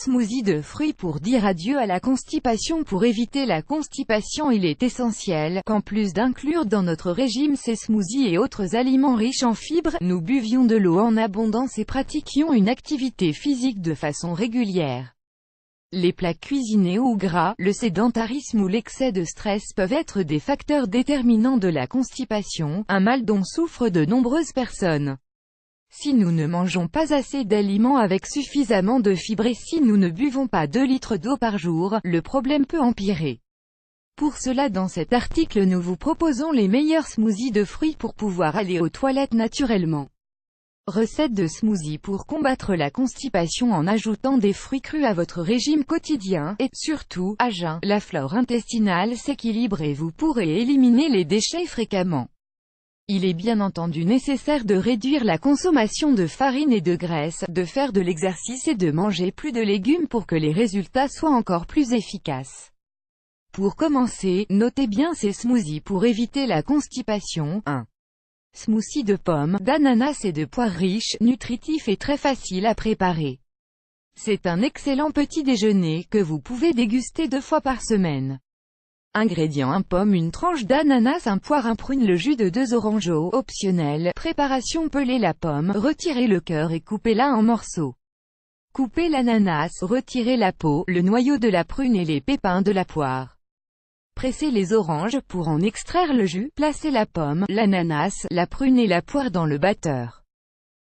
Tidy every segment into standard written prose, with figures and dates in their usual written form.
smoothie de fruits pour dire adieu à la constipation. Pour éviter la constipation, il est essentiel qu'en plus d'inclure dans notre régime ces smoothies et autres aliments riches en fibres, nous buvions de l'eau en abondance et pratiquions une activité physique de façon régulière. Les plats cuisinés ou gras, le sédentarisme ou l'excès de stress peuvent être des facteurs déterminants de la constipation, un mal dont souffrent de nombreuses personnes. Si nous ne mangeons pas assez d'aliments avec suffisamment de fibres et si nous ne buvons pas 2 litres d'eau par jour, le problème peut empirer. Pour cela, dans cet article, nous vous proposons les meilleurs smoothies de fruits pour pouvoir aller aux toilettes naturellement. Recette de smoothie pour combattre la constipation en ajoutant des fruits crus à votre régime quotidien, et, surtout, à jeun, la flore intestinale s'équilibre et vous pourrez éliminer les déchets fréquemment. Il est bien entendu nécessaire de réduire la consommation de farine et de graisse, de faire de l'exercice et de manger plus de légumes pour que les résultats soient encore plus efficaces. Pour commencer, notez bien ces smoothies pour éviter la constipation. 1. Smoothie de pommes, d'ananas et de poires riche, nutritif et très facile à préparer. C'est un excellent petit déjeuner que vous pouvez déguster 2 fois par semaine. Ingrédients: 1 pomme, une tranche d'ananas, un poire, un prune, le jus de 2 oranges. Optionnel. Préparation: pelez la pomme, retirez le cœur et coupez-la en morceaux. Coupez l'ananas, retirez la peau, le noyau de la prune et les pépins de la poire. Pressez les oranges pour en extraire le jus, placez la pomme, l'ananas, la prune et la poire dans le batteur.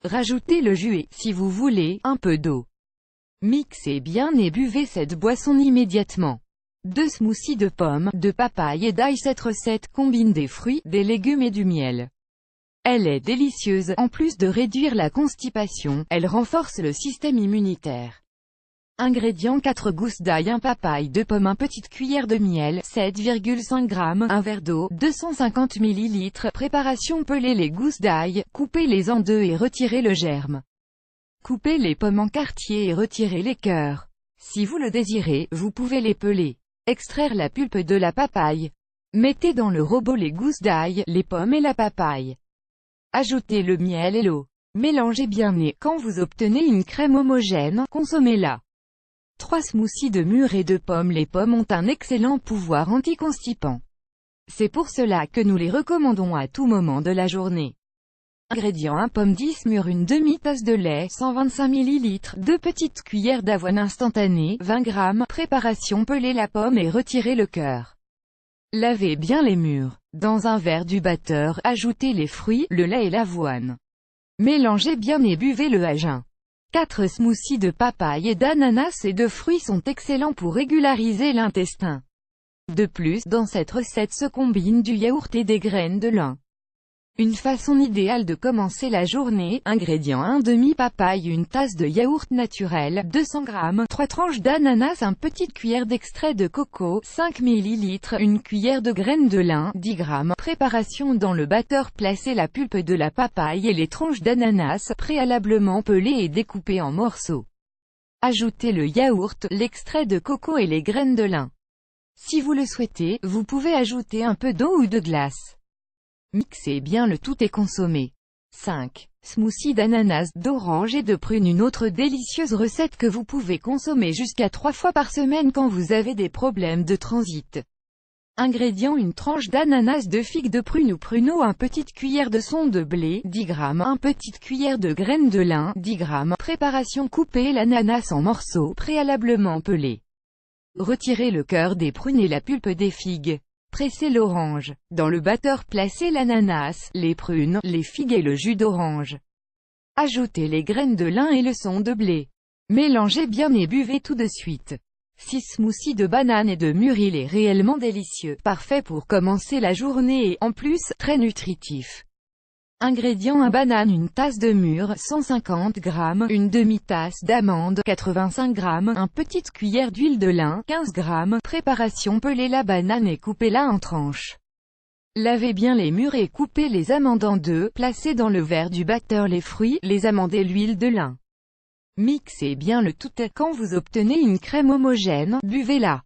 Rajoutez le jus et, si vous voulez, un peu d'eau. Mixez bien et buvez cette boisson immédiatement. 2 smoothies de pommes, de papaye et d'ail. Cette recette combine des fruits, des légumes et du miel. Elle est délicieuse, en plus de réduire la constipation, elle renforce le système immunitaire. Ingrédients: 4 gousses d'ail, 1 papaye, 2 pommes, 1 petite cuillère de miel, 7,5 g, 1 verre d'eau, 250 ml. Préparation: pelez les gousses d'ail, coupez-les en 2 et retirez le germe. Coupez les pommes en quartiers et retirez les cœurs. Si vous le désirez, vous pouvez les peler. Extraire la pulpe de la papaye. Mettez dans le robot les gousses d'ail, les pommes et la papaye. Ajoutez le miel et l'eau. Mélangez bien et, quand vous obtenez une crème homogène, consommez-la. 3 smoothies de mûres et de pommes. Les pommes ont un excellent pouvoir anticonstipant. C'est pour cela que nous les recommandons à tout moment de la journée. Ingrédients: 1 pomme, 10 mûres, une demi-tasse de lait, 125 ml, 2 petites cuillères d'avoine instantanée, 20 g. Préparation: pelez la pomme et retirez le cœur. Lavez bien les mûres. Dans un verre du batteur, ajoutez les fruits, le lait et l'avoine. Mélangez bien et buvez-le à jeun. 4 smoothies de papaye et d'ananas et de fruits sont excellents pour régulariser l'intestin. De plus, dans cette recette se combine du yaourt et des graines de lin. Une façon idéale de commencer la journée. Ingrédients: 1 demi-papaye, une tasse de yaourt naturel, 200 g, 3 tranches d'ananas, 1 petite cuillère d'extrait de coco, 5 ml, une cuillère de graines de lin, 10 g. Préparation: dans le batteur, placez la pulpe de la papaye et les tranches d'ananas, préalablement pelées et découpées en morceaux. Ajoutez le yaourt, l'extrait de coco et les graines de lin. Si vous le souhaitez, vous pouvez ajouter un peu d'eau ou de glace. Mixez bien le tout et consommez. 5. Smoothie d'ananas, d'orange et de prune. Une autre délicieuse recette que vous pouvez consommer jusqu'à 3 fois par semaine quand vous avez des problèmes de transit. Ingrédients: 1 tranche d'ananas, 2 figues de prune ou pruneau, 1 petite cuillère de son de blé, 10 g, 1 petite cuillère de graines de lin, 10 g. Préparation: coupez l'ananas en morceaux, préalablement pelés. Retirez le cœur des prunes et la pulpe des figues. Pressez l'orange. Dans le batteur, placez l'ananas, les prunes, les figues et le jus d'orange. Ajoutez les graines de lin et le son de blé. Mélangez bien et buvez tout de suite. 6 smoothies de bananes et de mûres. Il est réellement délicieux, parfait pour commencer la journée et, en plus, très nutritif. Ingrédients: 1 banane, une tasse de mûres, 150 g, une demi-tasse d'amandes, 85 g, 1 petite cuillère d'huile de lin, 15 g. Préparation: pelez la banane et coupez-la en tranches. Lavez bien les mûres et coupez les amandes en 2, placez dans le verre du batteur les fruits, les amandes et l'huile de lin. Mixez bien le tout et quand vous obtenez une crème homogène, buvez-la.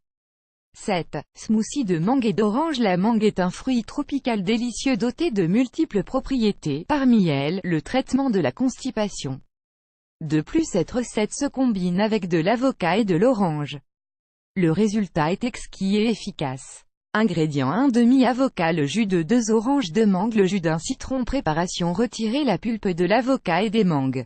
7. Smoothie de mangue et d'orange. La mangue est un fruit tropical délicieux doté de multiples propriétés, parmi elles, le traitement de la constipation. De plus, cette recette se combine avec de l'avocat et de l'orange. Le résultat est exquis et efficace. Ingrédients: un demi-avocat, le jus de 2 oranges de mangue, le jus d'un citron. Préparation: retirer la pulpe de l'avocat et des mangues.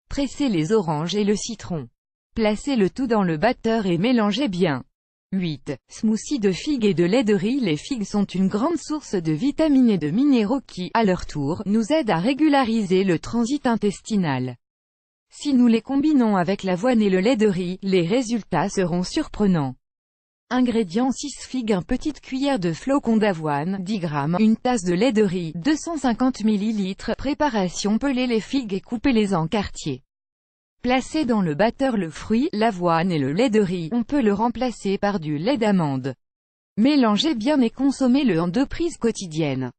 Presser les oranges et le citron. Placez le tout dans le batteur et mélangez bien. 8. Smoothie de figues et de lait de riz. Les figues sont une grande source de vitamines et de minéraux qui, à leur tour, nous aident à régulariser le transit intestinal. Si nous les combinons avec l'avoine et le lait de riz, les résultats seront surprenants. Ingrédients: 6 figues, 1 petite cuillère de flocons d'avoine, 10 g, une tasse de lait de riz, 250 ml. Préparation: pelez les figues et coupez-les en quartiers. Placez dans le batteur le fruit, l'avoine et le lait de riz. On peut le remplacer par du lait d'amande. Mélangez bien et consommez-le en 2 prises quotidiennes.